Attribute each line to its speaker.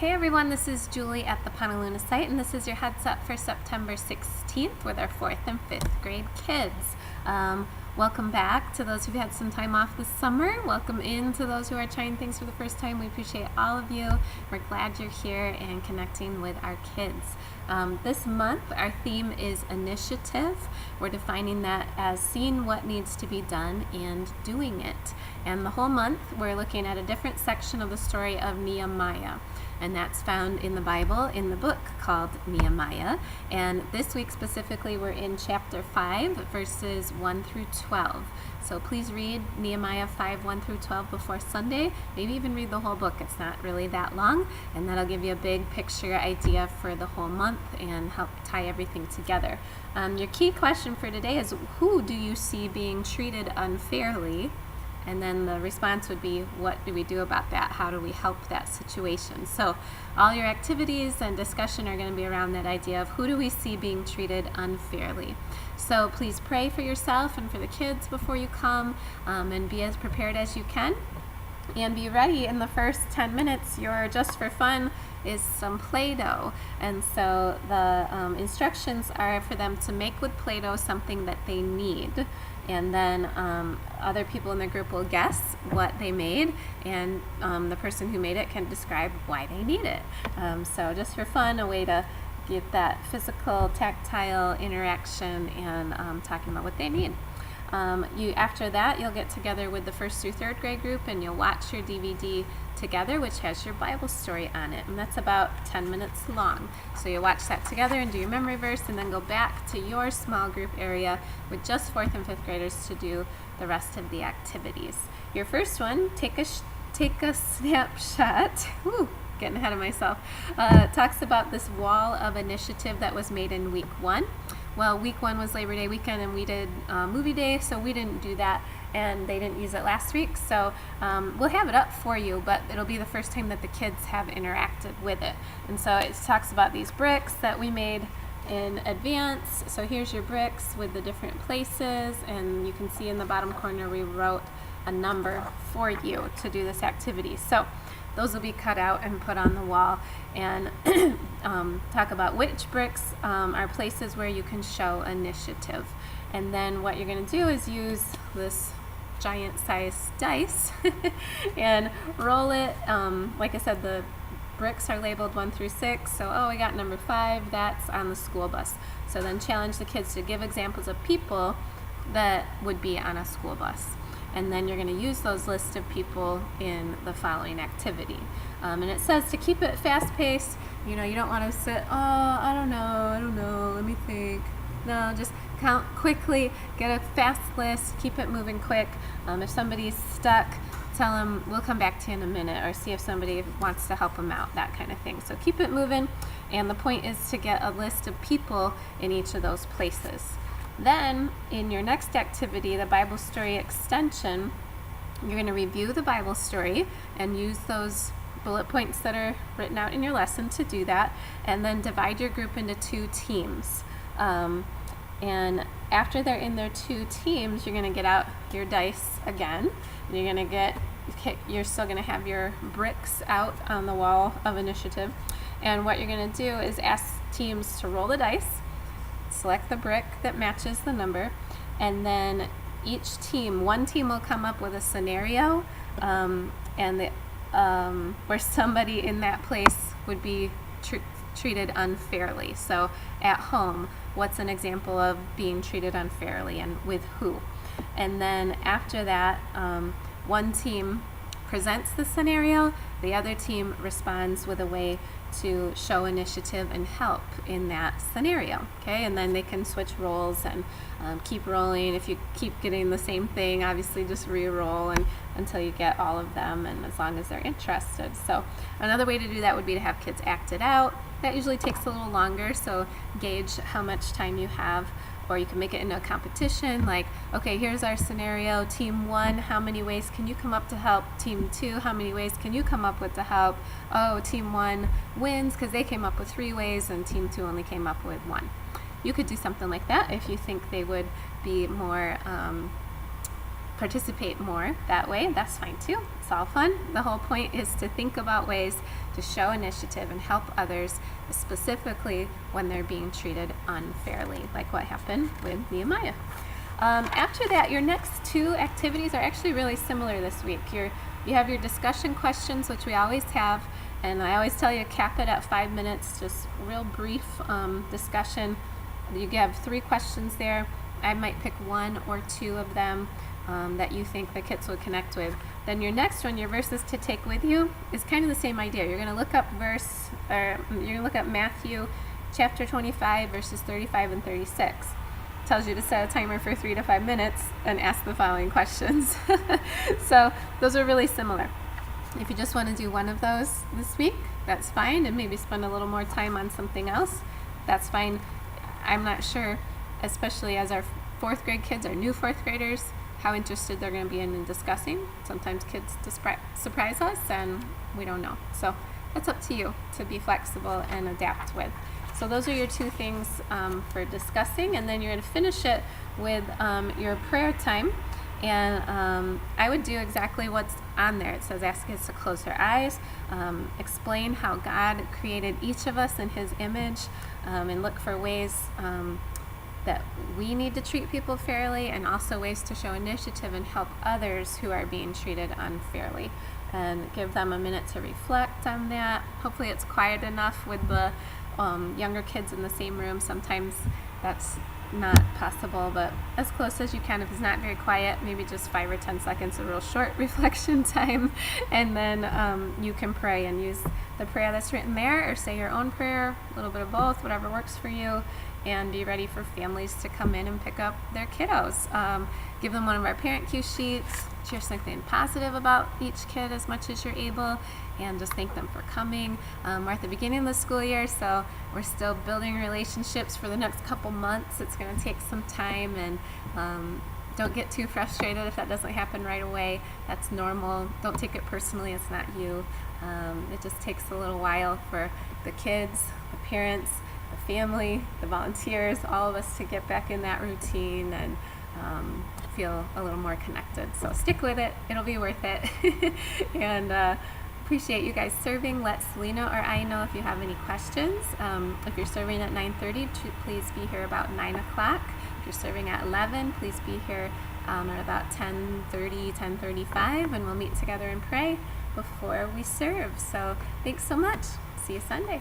Speaker 1: Hey everyone, this is Julie at the Panaluna site, and this is your heads up for September 16th with our 4th and 5th grade kids. Welcome back to those who've had some time off this summer. Welcome in to those who are trying things for the first time. We appreciate all of you. We're glad you're here and connecting with our kids. This month, our theme is initiative. We're defining that as seeing what needs to be done and doing it. And the whole month, we're looking at a different section of the story of Nehemiah. And that's found in the Bible in the book called Nehemiah. And this week specifically, we're in chapter 5, verses 1 through 12. So please read Nehemiah 5, 1 through 12 before Sunday. Maybe even read the whole book. It's not really that long. And that'll give you a big picture idea for the whole month and help tie everything together. Your key question for today is, who do you see being treated unfairly? And then the response would be, what do we do about that? How do we help that situation? So all your activities and discussion are going to be around that idea of who do we see being treated unfairly. So please pray for yourself and for the kids before you come, and be as prepared as you can. And be ready. In the first 10 minutes, your Just for Fun is some Play-Doh. And so the instructions are for them to make with Play-Doh something that they need. And then other people in the group will guess what they made, and the person who made it can describe why they need it. So just for fun, a way to get that physical, tactile interaction and talking about what they need. After that, you'll get together with the 1st through 3rd grade group, and you'll watch your DVD together, which has your Bible story on it, and that's about 10 minutes long. So you watch that together and do your memory verse, and then go back to your small group area with just 4th and 5th graders to do the rest of the activities. Your first one, take a snapshot. Woo, getting ahead of myself. Talks about this wall of initiative that was made in week 1. Well, week 1 was Labor Day weekend, and we did movie day, so we didn't do that, and they didn't use it last week. So we'll have it up for you, but it'll be the first time that the kids have interacted with it. And so it talks about these bricks that we made in advance. So here's your bricks with the different places, and you can see in the bottom corner we wrote a number for you to do this activity. So those will be cut out and put on the wall, and talk about which bricks are places where you can show initiative. And then what you're going to do is use this giant size dice and roll it. Like I said, the bricks are labeled 1 through 6. So, we got number 5, that's on the school bus. So then challenge the kids to give examples of people that would be on a school bus. And then you're going to use those lists of people in the following activity. And it says to keep it fast-paced. You don't want to sit, I don't know, let me think. No, just count quickly, get a fast list, keep it moving quick. If somebody's stuck, tell them we'll come back to you in a minute, or see if somebody wants to help them out, that kind of thing. So keep it moving, and the point is to get a list of people in each of those places. Then, in your next activity, the Bible story extension, you're going to review the Bible story and use those bullet points that are written out in your lesson to do that, and then divide your group into 2 teams. And after they're in their 2 teams, you're going to get out your dice again, and you're still going to have your bricks out on the wall of initiative. And what you're going to do is ask teams to roll the dice, select the brick that matches the number, and then one team will come up with a scenario, where somebody in that place would be treated unfairly. So at home, what's an example of being treated unfairly, and with who? And then after that, one team presents the scenario, the other team responds with a way to show initiative and help in that scenario. Okay, and then they can switch roles and keep rolling. If you keep getting the same thing, obviously just re-roll until you get all of them, and as long as they're interested. So another way to do that would be to have kids act it out. That usually takes a little longer, so gauge how much time you have. Or you can make it into a competition, like, okay, here's our scenario. Team 1, how many ways can you come up to help? Team 2, how many ways can you come up with to help? Team 1 wins because they came up with 3 ways, and Team 2 only came up with 1. You could do something like that if you think they would be more, participate more that way. That's fine too. that's all fun. The whole point is to think about ways to show initiative and help others, specifically when they're being treated unfairly, like what happened with Nehemiah. After that, your next two activities are actually really similar this week. You have your discussion questions, which we always have, and I always tell you cap it at 5 minutes, just real brief discussion. You have 3 questions there. I might pick 1 or 2 of them that you think the kids would connect with. Then your next one, your verses to take with you, is kind of the same idea. You're going to look up Matthew chapter 25, verses 35 and 36. Tells you to set a timer for 3 to 5 minutes and ask the following questions. So those are really similar. If you just want to do one of those this week, that's fine, and maybe spend a little more time on something else, that's fine. I'm not sure, especially as our 4th grade kids are new 4th graders, how interested they're going to be in discussing. Sometimes kids surprise us, and we don't know. So it's up to you to be flexible and adapt with. So those are your 2 things for discussing, and then you're going to finish it with your prayer time. And I would do exactly what's on there. It says ask us to close our eyes, explain how God created each of us in His image, and look for ways that we need to treat people fairly, and also ways to show initiative and help others who are being treated unfairly. And give them a minute to reflect on that. Hopefully it's quiet enough with the younger kids in the same room. Sometimes that's not possible, but as close as you can. If it's not very quiet, maybe just 5 or 10 seconds of real short reflection time, and then you can pray and use the prayer that's written there, or say your own prayer, a little bit of both, whatever works for you, and be ready for families to come in and pick up their kiddos. Give them one of our parent cue sheets, share something positive about each kid as much as you're able, and just thank them for coming. We're at the beginning of the school year, so we're still building relationships for the next couple months. It's going to take some time, and don't get too frustrated if that doesn't happen right away. That's normal. Don't take it personally. It's not you. It just takes a little while for the kids, the parents, the family, the volunteers, all of us to get back in that routine and feel a little more connected. So stick with it. It'll be worth it. And appreciate you guys serving. Let Selena or I know if you have any questions. If you're serving at 9:30, please be here about 9 o'clock. If you're serving at 11, please be here at about 10:30, 10:35, and we'll meet together and pray before we serve. So thanks so much. See you Sunday.